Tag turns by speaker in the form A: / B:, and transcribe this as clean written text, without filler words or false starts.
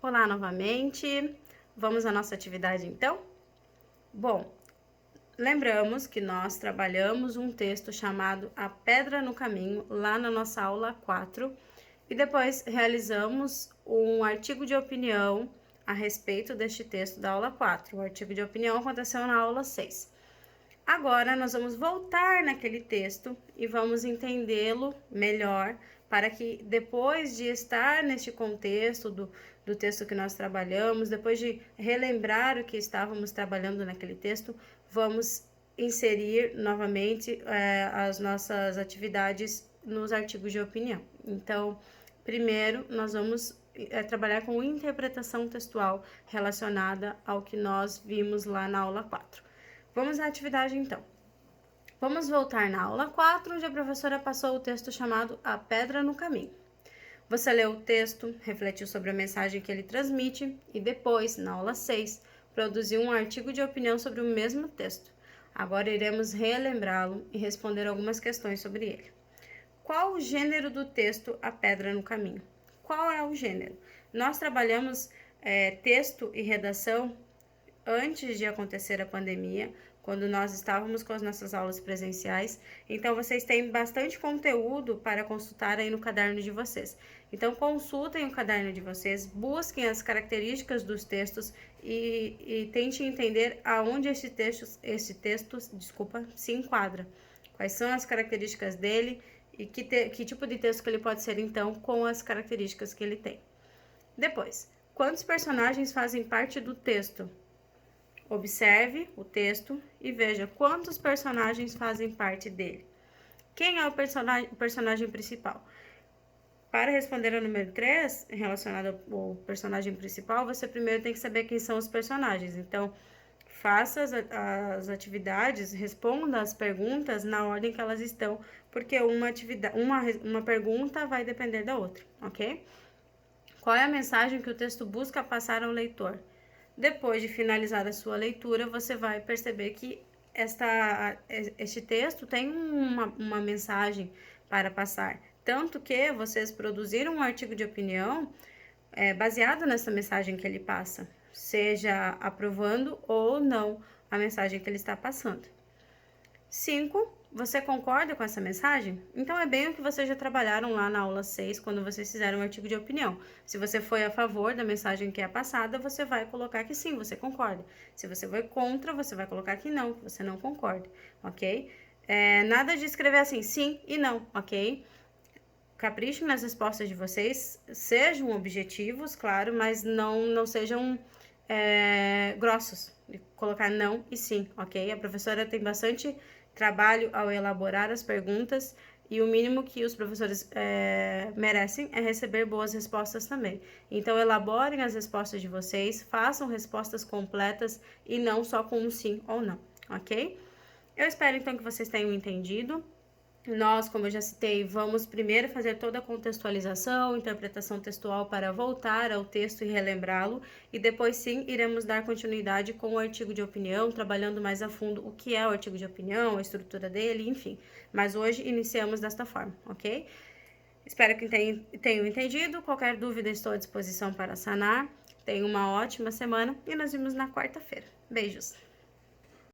A: Olá novamente, vamos à nossa atividade então? Bom, lembramos que nós trabalhamos um texto chamado A Pedra no Caminho, lá na nossa aula 4, e depois realizamos um artigo de opinião a respeito deste texto da aula 4. O artigo de opinião aconteceu na aula 6. Agora nós vamos voltar naquele texto e vamos entendê-lo melhor, para que depois de estar neste contexto do texto que nós trabalhamos, depois de relembrar o que estávamos trabalhando naquele texto, vamos inserir novamente as nossas atividades nos artigos de opinião. Então, primeiro nós vamos trabalhar com interpretação textual relacionada ao que nós vimos lá na aula 4. Vamos à atividade então. Vamos voltar na aula 4, onde a professora passou o texto chamado A Pedra no Caminho. Você leu o texto, refletiu sobre a mensagem que ele transmite e depois, na aula 6, produziu um artigo de opinião sobre o mesmo texto. Agora iremos relembrá-lo e responder algumas questões sobre ele. Qual o gênero do texto A Pedra no Caminho? Qual é o gênero? Nós trabalhamos texto e redação antes de acontecer a pandemia, quando nós estávamos com as nossas aulas presenciais. Então, vocês têm bastante conteúdo para consultar aí no caderno de vocês. Então, consultem o caderno de vocês, busquem as características dos textos e tentem entender aonde esse texto se enquadra. Quais são as características dele e que tipo de texto que ele pode ser, então, com as características que ele tem. Depois, quantos personagens fazem parte do texto? Observe o texto e veja quantos personagens fazem parte dele. Quem é o personagem principal? Para responder ao número 3, relacionado ao personagem principal, você primeiro tem que saber quem são os personagens. Então, faça as atividades, responda as perguntas na ordem que elas estão, porque uma pergunta vai depender da outra, ok? Qual é a mensagem que o texto busca passar ao leitor? Depois de finalizar a sua leitura, você vai perceber que este texto tem uma mensagem para passar. Tanto que vocês produziram um artigo de opinião baseado nessa mensagem que ele passa, seja aprovando ou não a mensagem que ele está passando. 5. Você concorda com essa mensagem? Então, é bem o que vocês já trabalharam lá na aula 6, quando vocês fizeram o artigo de opinião. Se você foi a favor da mensagem que é passada, você vai colocar que sim, você concorda. Se você foi contra, você vai colocar que não, que você não concorda, ok? Nada de escrever assim, sim e não, ok? Caprichem nas respostas de vocês, sejam objetivos, claro, mas não sejam grossos, de colocar não e sim, ok? A professora tem bastante trabalho ao elaborar as perguntas e o mínimo que os professores merecem é receber boas respostas também. Então, elaborem as respostas de vocês, façam respostas completas e não só com um sim ou não, ok? Eu espero, então, que vocês tenham entendido. Nós, como eu já citei, vamos primeiro fazer toda a contextualização, interpretação textual para voltar ao texto e relembrá-lo, e depois sim iremos dar continuidade com o artigo de opinião, trabalhando mais a fundo o que é o artigo de opinião, a estrutura dele, enfim. Mas hoje iniciamos desta forma, ok? Espero que tenham entendido. Qualquer dúvida, estou à disposição para sanar. Tenham uma ótima semana e nos vemos na quarta-feira. Beijos!